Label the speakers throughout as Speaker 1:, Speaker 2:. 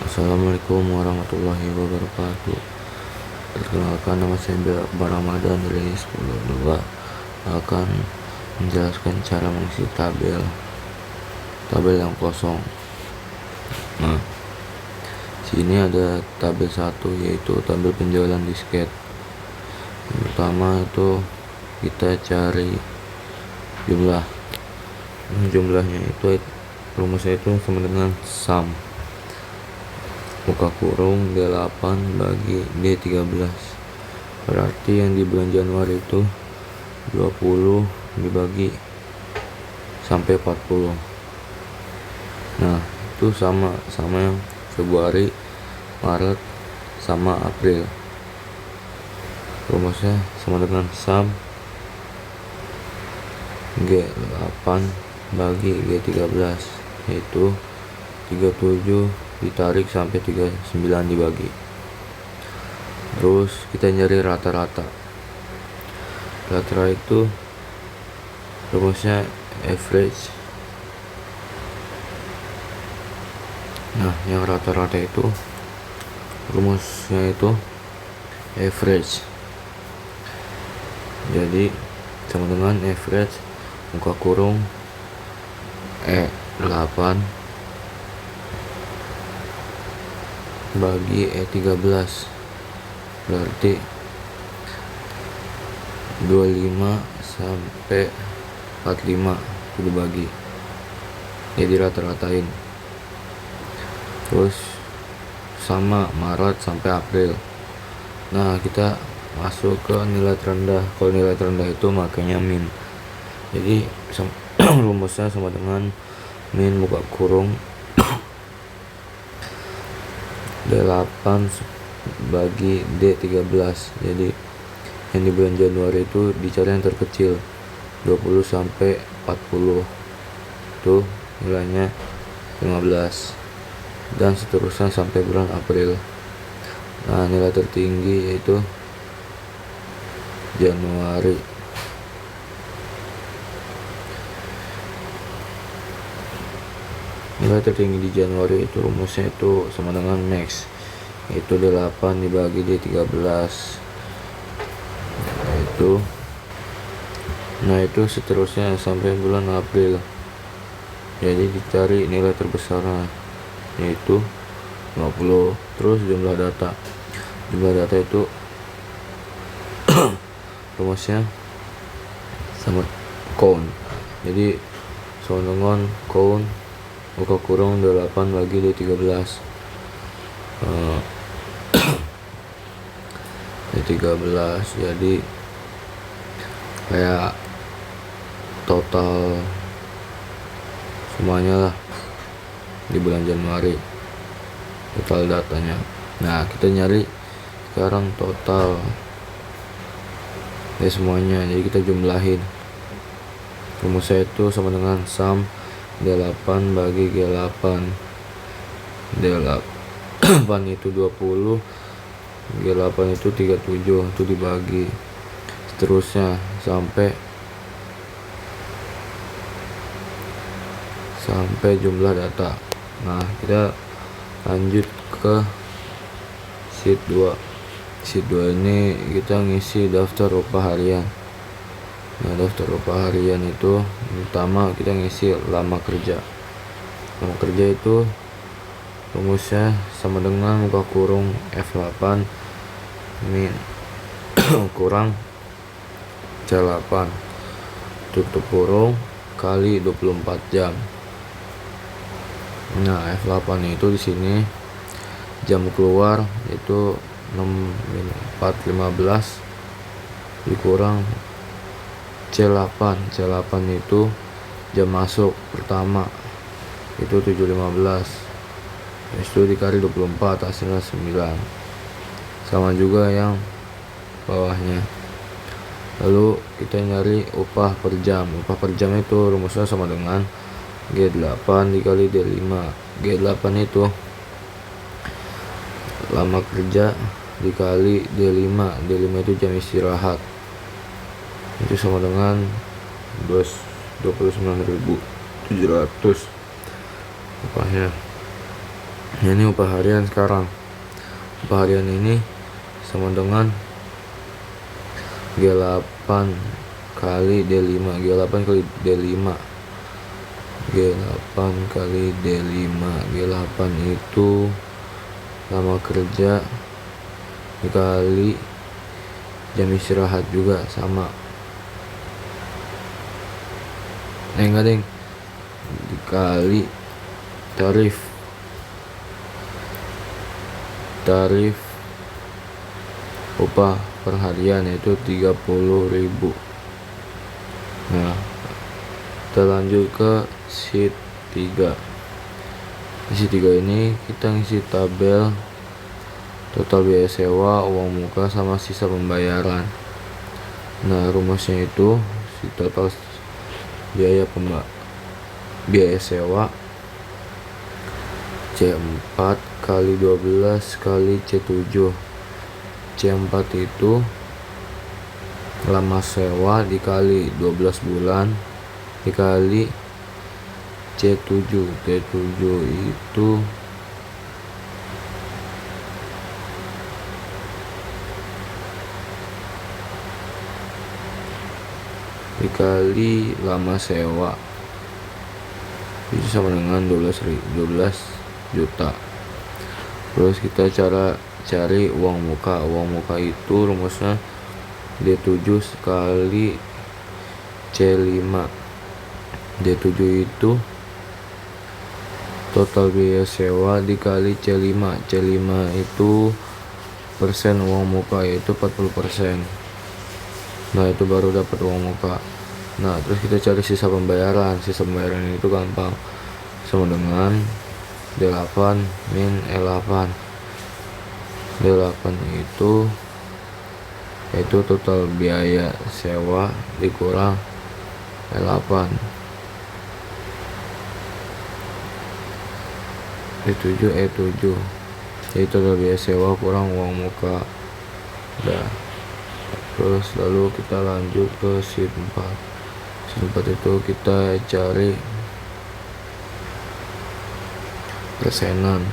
Speaker 1: Assalamualaikum warahmatullahi wabarakatuh. Perkenalkan, nama saya Akbar Ramadan dari 10.2 akan menjelaskan cara mengisi tabel yang kosong. Nah, sini ada tabel 1, yaitu tabel penjualan disket. Yang pertama itu kita cari jumlahnya itu rumusnya itu sama dengan sum buka kurung D8 bagi D13, berarti yang di bulan Januari itu 20 dibagi sampai 40. Nah, itu sama yang Februari, Maret, sama April. Rumusnya sama dengan sum G8 bagi G13, yaitu 37 ditarik sampai 39 dibagi. Terus kita nyari rata-rata itu rumusnya average. Nah, yang rata-rata itu rumusnya itu average, jadi sama dengan average buka kurung E8 bagi E13, berarti 25 sampai 45 itu dibagi, jadi rata-ratain. Terus sama Maret sampai April. Nah, kita masuk ke nilai terendah. Kalau nilai terendah itu makanya min, jadi rumusnya sama dengan min buka kurung D8 bagi D13, jadi yang di bulan Januari itu dicari yang terkecil 20 sampai 40, itu nilainya 15, dan seterusnya sampai bulan April. Nah, nilai tertinggi yaitu Januari. Nilai tertinggi di Januari itu rumusnya itu sama dengan max, yaitu D8 dibagi D13, itu seterusnya sampai bulan April. Jadi dicari nilai terbesarnya, yaitu 50. Terus jumlah data itu rumusnya sama count, jadi sama dengan count buka kurung D8 bagi D13, D13, jadi kayak total semuanya lah di bulan Januari, total datanya. Nah, kita nyari sekarang total semuanya, jadi kita jumlahin. Rumusnya itu sama dengan sum D8 bagi G8. D8 itu 20, G8 itu 37, itu dibagi, seterusnya sampai jumlah data. Nah, kita lanjut ke sheet 2. Sheet 2 ini kita ngisi daftar upah harian. Nah, daftar upah harian itu pertama kita ngisi lama kerja. Lama kerja itu rumusnya sama dengan buka kurung F8 min kurang C8 tutup kurung kali 24 jam. Nah, F8 itu di sini jam keluar itu 4.15 dikurang C8 itu jam masuk pertama itu 7.15, itu dikali 24 hasilnya 9, sama juga yang bawahnya. Lalu kita nyari upah per jam. Upah per jam itu rumusnya sama dengan G8 dikali D5. G8 itu lama kerja dikali D5. D5 itu jam istirahat, itu sama dengan 29.700 upahnya. Ini upah harian sekarang. Upah harian ini sama dengan G8 kali D5. G8 kali D5. G8 kali D5. G8 itu lama kerja dikali jam istirahat juga sama. Enggak deng, dikali tarif upah per harian, yaitu 30.000. Nah, kita lanjut ke sheet 3. Di sheet 3 ini kita ngisi tabel total biaya sewa, uang muka, sama sisa pembayaran. Nah, rumusnya itu si total biaya sewa C4 kali 12 kali C7. C4 itu lama sewa dikali 12 bulan dikali C7. C7 itu dikali lama sewa, itu sama dengan 12 juta. Terus kita cari uang muka. Uang muka itu rumusnya D7 kali C5. D7 itu total biaya sewa dikali C5. C5 itu persen uang muka, yaitu 40%. Nah, itu baru dapat uang muka. Nah, terus kita cari sisa pembayaran. Sisa pembayaran itu gampang, sama dengan D8 min E8. D8 itu yaitu total biaya sewa dikurang E8. E7 yaitu total biaya sewa kurang uang muka. Udah. Terus lalu kita lanjut ke sheet 4. Sheet 4 itu kita cari persenan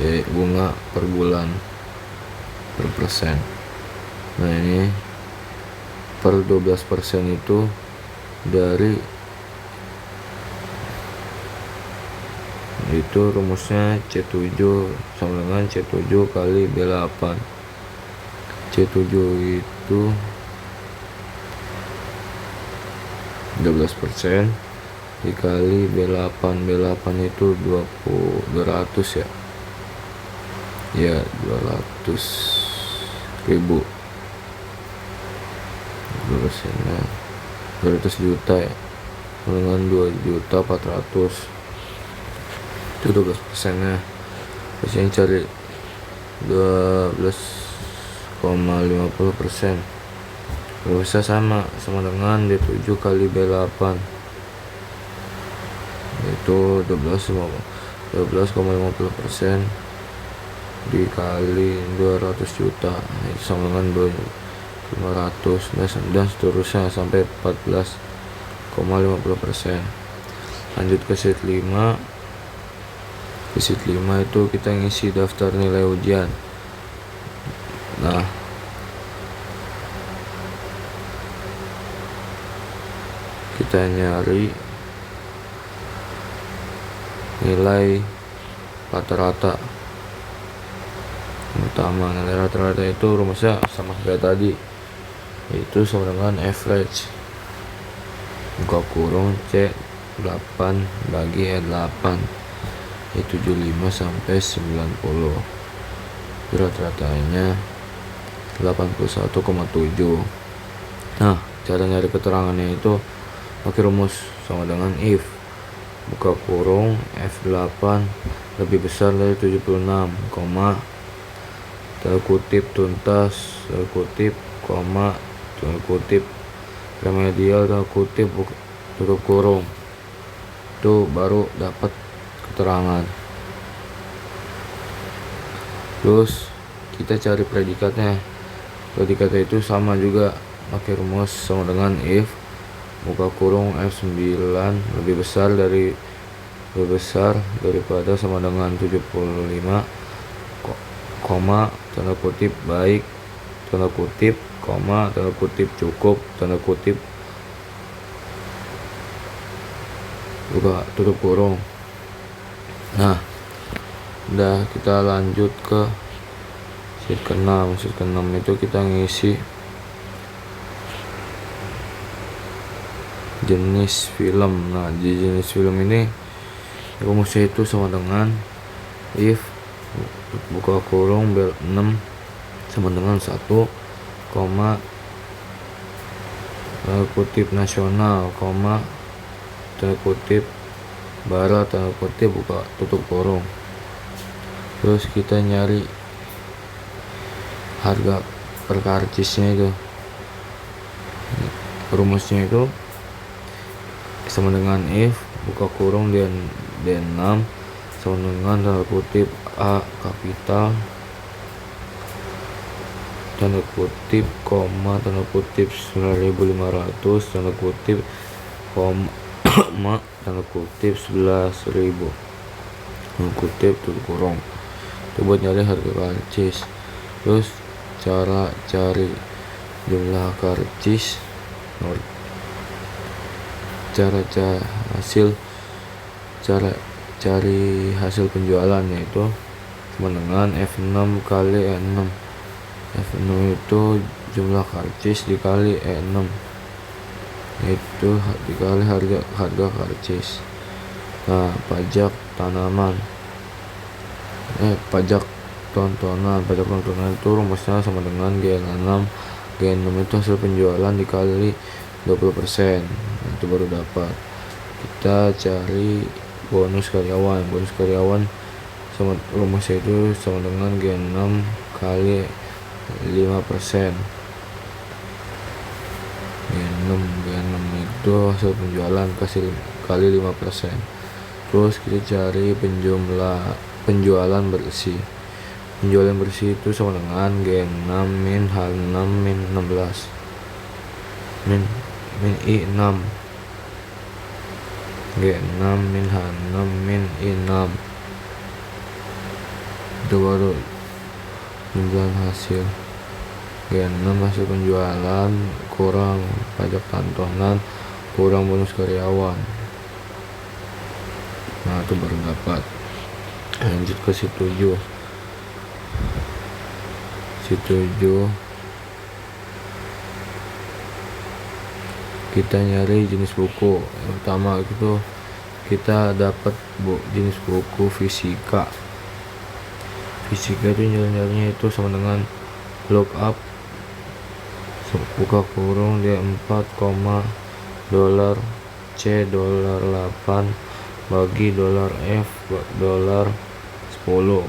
Speaker 1: jadi bunga per bulan per persen. Nah, ini per 12% itu dari itu rumusnya C7 sama dengan C7 kali B8. C7 itu 12% dikali B8. B8 itu 200 ya. Ya, 200.000. 200 juta ya. Dengan 2.400.000. Itu 12%-nya. Terus yang cari 12,50%. Rumusnya sama dengan D7 kali B8, yaitu 12,50% dikali 200 juta, itu sama dengan 2.500, dan seterusnya sampai 14,50%. Lanjut ke sheet 5. Di sheet 5 itu kita ngisi daftar nilai ujian. Nah, kita nyari nilai rata-rata utama. Nilai rata-rata itu rumusnya sama kayak tadi, yaitu sama dengan average buka kurung C8 bagi E8, yaitu 75 sampai 90. Rata-ratanya 81,7. Nah, cara nyari keterangannya itu pakai rumus sama dengan if buka kurung F8 lebih besar dari 76, tanda kutip tuntas, tanda kutip, koma, tanda kutip remedial, tanda kutip tutup kurung. Itu baru dapat keterangan. Terus kita cari predikatnya. Predikatnya itu sama juga pakai rumus sama dengan if buka kurung F9 lebih besar dari lebih besar daripada sama dengan 75, tanda kutip baik, tanda kutip, tanda kutip cukup, tanda kutip buka tutup kurung. Nah, udah, kita lanjut ke sheet ke-6. Sheet ke-6 itu kita ngisi jenis film. Nah, di jenis film ini rumusnya itu sama dengan if buka kurung bel 6 sama dengan 1, tanda kutip nasional, tanda kutip barat, tanda kutip buka tutup kurung. Terus kita nyari harga per karcisnya itu. Rumusnya itu sama dengan if buka kurung D6 sama dengan tanda kutip A kapital, tanda kutip tanda kutip 9.500, tanda kutip tanda kutip 11.000, tanda kutip tutup kurung. Itu buat nyari harga karcis. Terus cara cari jumlah karcis, cara cari hasil penjualan, yaitu sama dengan F6 kali E6. F6 itu jumlah karcis dikali E6, itu dikali harga karcis. Nah, pajak tontonan itu rumusnya sama dengan G6 itu hasil penjualan dikali 20%. Nah, itu baru dapat. Kita cari bonus karyawan sama rumusnya itu sama dengan G6 kali 5%. G6 itu hasil penjualan kali 5%. Terus kita cari penjualan bersih. Penjualan bersih itu sama dengan G6 min H6 min 16 min I6. G6 min H6 min I6, itu baru penjualan hasil. G6 hasil penjualan kurang pajak tontonan kurang bonus karyawan. Nah, itu baru dapat. Lanjut ke sheet 7. Kita nyari jenis buku. Yang pertama itu kita dapat jenis buku fisika. Fisika itu nyarinya itu sama dengan lookup buka kurung D4, dolar C dolar 8 bagi dolar F dolar 10,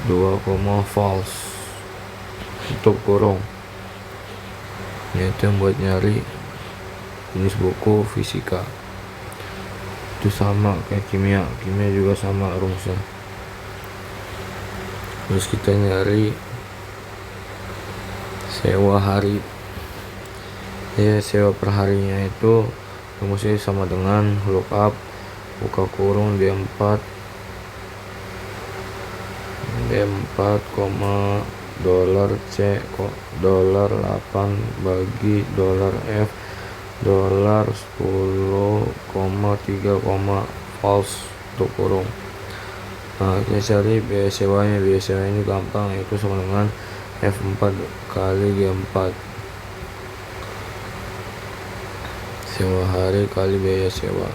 Speaker 1: 2, false tutup kurung. Itu yang buat nyari jenis buku fisika. Itu sama kayak kimia juga sama rumusnya. Terus kita nyari sewa hari, sewa per harinya itu rumusnya sama dengan lookup buka kurung D4, dolar C dolar 8 bagi dolar F dolar 10, 3, false tutup kurung. Nah, kita cari biaya sewanya. Biaya sewa ini gampang, yaitu sama dengan F4 kali G4, sewa hari kali biaya sewa.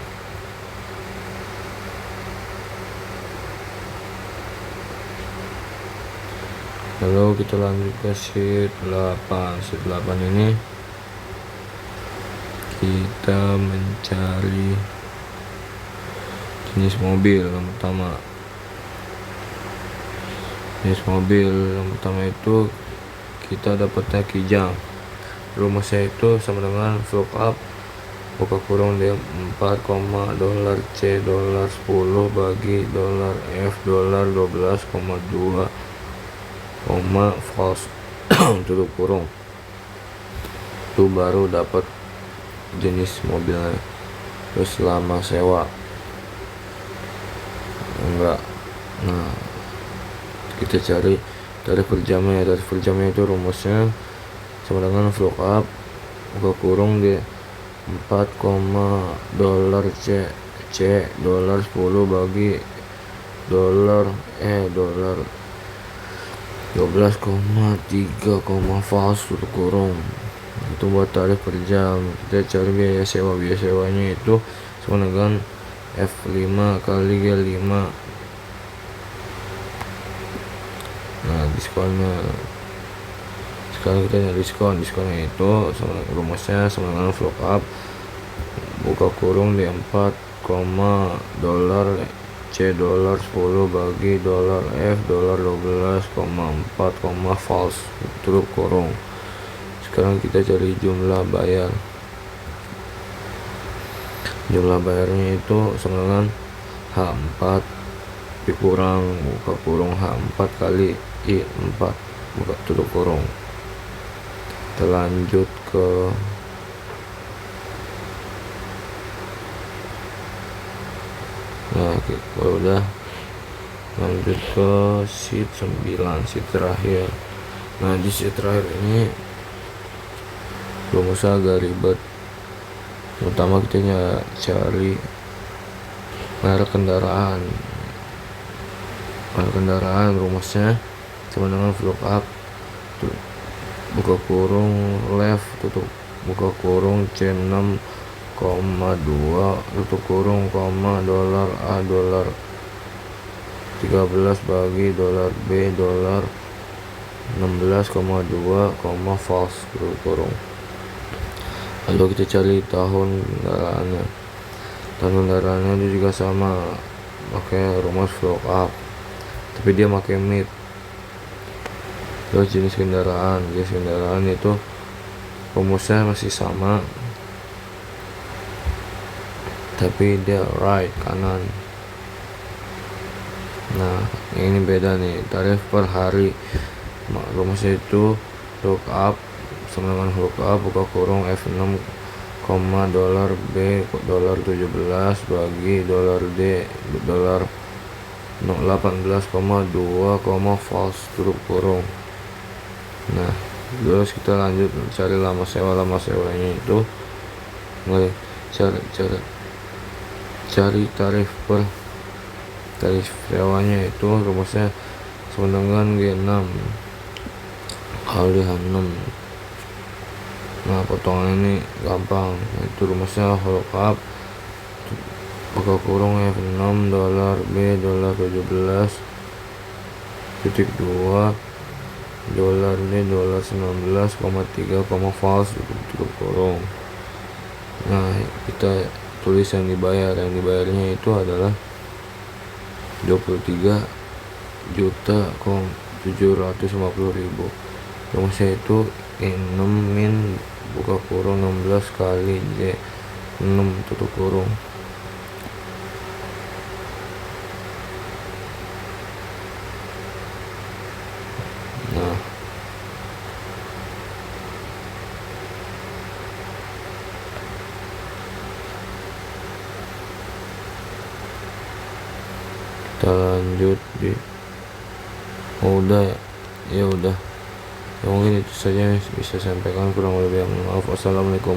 Speaker 1: Lalu kita lanjut ke sheet 8. Sheet 8 ini kita mencari jenis mobil. Yang pertama itu kita dapatnya Kijang. Rumusnya itu sama dengan lookup buka kurung D4, dolar C dolar 10 bagi dolar F dolar 12,2, false tutup kurung. Itu baru dapat jenis mobilnya. terus lama sewa enggak. Nah, kita cari tarif per jamnya. Tarif per jamnya itu rumusnya sama dengan lookup buka kurung di 4, dolar C dolar 10 bagi dolar 12,3, false tutup kurung. Itu buat tarif per jam. Kita cari biaya sewa. Biaya sewanya itu sama dengan F5 kali G5. Nah, diskonnya sekarang kita nyari diskonnya itu rumusnya sama dengan lookup buka kurung di 4, dolar C dolar 10 bagi dolar F dolar 12,4, false tutup kurung. Sekarang kita cari jumlah bayar. Jumlah bayarnya itu sama dengan H4 dikurang buka kurung H4 kali I4 buka tutup kurung. Kita lanjut ke kalau udah lanjut ke sheet 9, sheet terakhir. Nah, di sheet terakhir ini rumusnya agak ribet. Pertama kita cari merek kendaraan. Rumusnya sama dengan lookup buka kurung left tutup buka kurung C6, 2 tutup kurung dolar A dolar 13 bagi dolar B dolar 16,2, false tutup kurung. Lalu kita cari tahun kendaraannya. Tahun kendaraannya itu juga sama pakai rumus lookup, tapi dia pakai mid. Terus jenis kendaraan itu rumusnya masih sama, tapi dia right kanan. Nah, ini beda nih, tarif per hari. Rumusnya itu lookup sama dengan lookup buka kurung F6, dolar B dolar 17 bagi dolar D dolar 18,2, false tutup kurung. Nah, terus kita lanjut cari lama sewanya itu cari tarif sewanya itu rumusnya sama dengan G6 kali H6. Nah, potongan ini gampang. Itu rumusnya lookup buka kurung F6 dolar B dolar 17,2 dolar D dolar 19,3, false tutup kurung. Nah, kita tulis yang dibayarnya itu adalah 23.750.000. Rumusnya itu I6 min buka kurung 16 kali J6 tutup kurung. Nah, kita lanjut di udah ya udah. Mungkin itu saja yang bisa saya sampaikan, kurang lebih maaf. Wassalamualaikum.